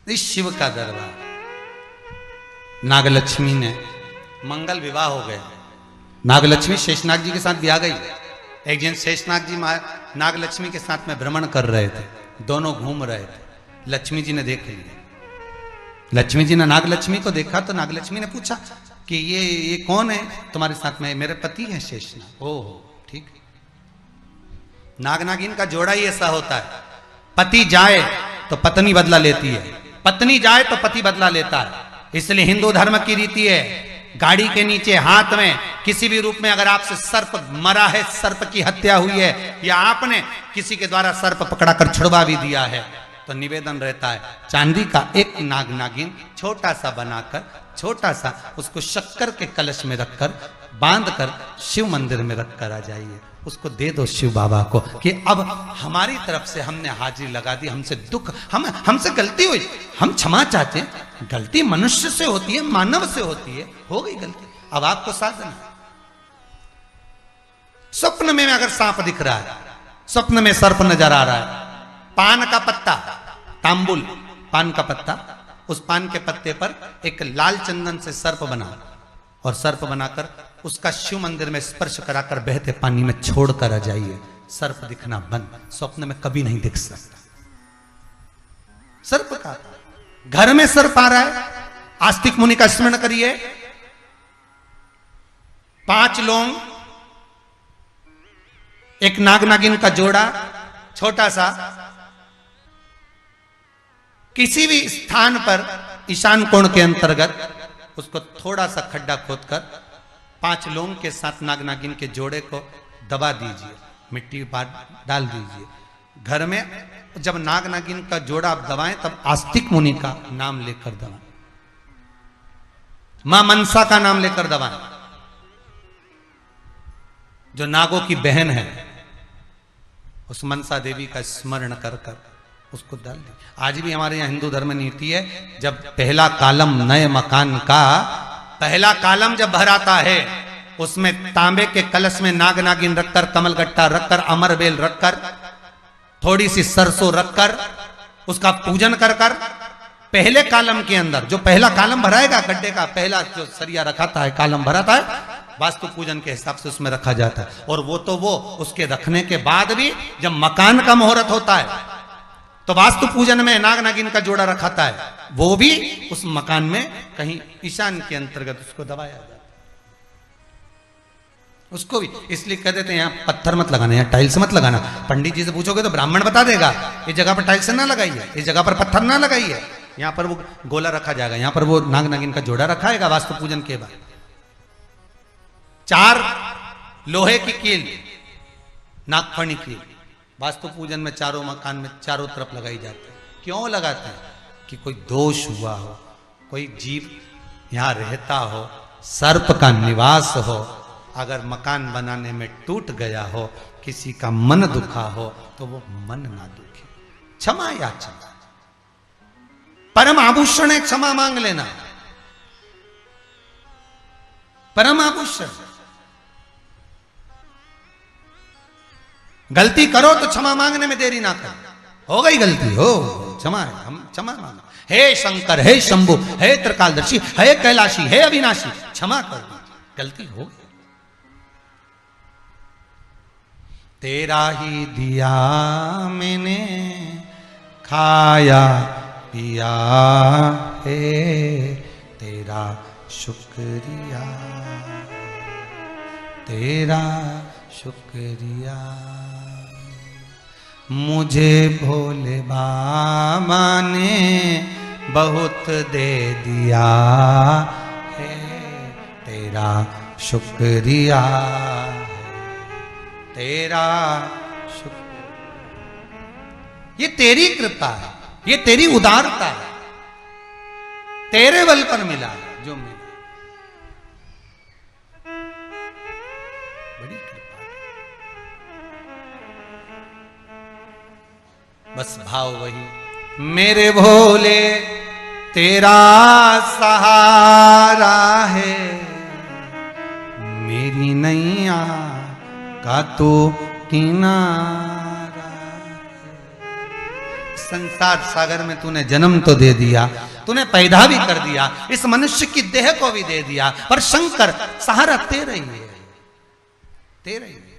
इस शिव का दरबार। नागलक्ष्मी ने मंगल विवाह हो गया। नागलक्ष्मी शेषनाग जी के साथ ब्याह गई। एक दिन शेषनाग जी नागलक्ष्मी के साथ में भ्रमण कर रहे थे, दोनों घूम रहे थे। लक्ष्मी जी ने देख लिया। लक्ष्मी जी ने नागलक्ष्मी को देखा तो नागलक्ष्मी ने पूछा कि ये कौन है तुम्हारे साथ में? मेरे पति है शेषनाग। ओह ठीक। नाग नागिन का जोड़ा ही ऐसा होता है, पति जाए तो पत्नी बदला लेती है, पत्नी जाए तो पति बदला लेता है। इसलिए हिंदू धर्म की रीति है, गाड़ी के नीचे हाथ में किसी भी रूप में अगर आपसे सर्प मरा है, सर्प की हत्या हुई है, या आपने किसी के द्वारा सर्प पकड़ाकर छुड़वा भी दिया है, तो निवेदन रहता है चांदी का एक नाग नागिन छोटा सा बनाकर, छोटा सा उसको शक्कर के कलश में रखकर बांधकर शिव मंदिर में रखकर आ जाइए। उसको दे दो शिव बाबा को कि अब हमारी तरफ से हमने हाजिरी लगा दी, हमसे दुख, हमसे गलती हुई, हम क्षमा चाहते हैं। गलती मनुष्य से होती है, मानव से होती है, हो गई गलती, अब आपको साधन। स्वप्न में अगर सांप दिख रहा है, स्वप्न में सर्प नजर आ रहा है, पान का पत्ता, तांबुल पान का पत्ता, उस पान के पत्ते पर एक लाल चंदन से सर्प बना और सर्प बनाकर उसका शिव मंदिर में स्पर्श कराकर बहते पानी में छोड़कर आ जाइए। सर्प दिखना बंद, स्वप्न में कभी नहीं दिख सकता। सर्प का घर में सर्प आ रहा है, आस्तिक मुनि का स्मरण करिए। 5 लौंग, एक नाग नागिन का जोड़ा छोटा सा, किसी भी स्थान पर ईशान कोण के अंतर्गत उसको थोड़ा सा खड्डा खोदकर 5 लौंग के साथ नाग नागिन के जोड़े को दबा दीजिए, मिट्टी डाल दीजिए। घर में जब नाग नागिन का जोड़ा आप दबाएं तब आस्तिक मुनि का नाम लेकर दबाएं, मां मनसा का नाम लेकर दबाएं, जो नागों की बहन है, उस मनसा देवी का स्मरण कर कर उसको डाल दी। आज भी हमारे यहाँ हिंदू धर्म नीति है, जब पहला कालम नए मकान का, पहला कालम जब भराता है, उसमें तांबे के कलश में नाग नागिन रखकर, कमलगट्टा रखकर, अमरबेल रखकर, थोड़ी सी सरसों रखकर उसका पूजन कर कर, पहले कालम के अंदर जो पहला कालम भराएगा, गड्ढे का पहला जो सरिया रखाता है, कालम भराता है, वास्तु पूजन के हिसाब से उसमें रखा जाता है। और वो तो वो उसके रखने के बाद भी जब मकान का मुहूर्त होता है तो वास्तु पूजन में नाग नागिन का जोड़ा रखाता है, वो भी उस मकान में कहीं ईशान के अंतर्गत उसको दबाया जाता है। उसको भी इसलिए कह देते हैं यहाँ पत्थर मत लगाना, यहाँ टाइल्स मत लगाना। पंडित जी से पूछोगे तो ब्राह्मण बता देगा इस जगह पर टाइल्स ना लगाइए, इस जगह पर पत्थर ना लगाइए, यहाँ पर वो गोला रखा जाएगा, यहाँ पर वो नाग नागिन का जोड़ा रखाएगा वास्तु पूजन के बाद। 4 लोहे की कील, नागफणी कील, वास्तु पूजन में चारों मकान में चारों तरफ लगाई जाती है। क्यों लगाते हैं? कि कोई दोष हुआ हो, कोई जीव यहां रहता हो, सर्प का निवास हो, अगर मकान बनाने में टूट गया हो, किसी का मन दुखा हो, तो वो मन ना दुखे। क्षमा याचना, परम आभूषण है क्षमा मांग लेना, परम आभूषण। गलती करो तो क्षमा मांगने में देरी ना करो। हो गई गलती, हो क्षमा है, हम क्षमा मांगो। हे शंकर, हे शंभु, हे त्रिकालदर्शी, हे कैलाशी, हे अविनाशी, क्षमा कर दो, गलती हो गई। तेरा ही दिया मैंने खाया पिया है, तेरा शुक्रिया, तेरा शुक्रिया। मुझे भोले बाबा ने बहुत दे दिया है, तेरा शुक्रिया, तेरा शुक्रिया। ये तेरी कृपा है, ये तेरी उदारता है, तेरे बल पर मिला है जो मिला। बड़ी कृपा है। बस भाव वही, मेरे भोले तेरा सहारा है, मेरी नैया का तो किनारा है। संसार सागर में तूने जन्म तो दे दिया, तूने पैदा भी कर दिया, इस मनुष्य की देह को भी दे दिया, पर शंकर सहारा तेरा ही है, तेरा ही है।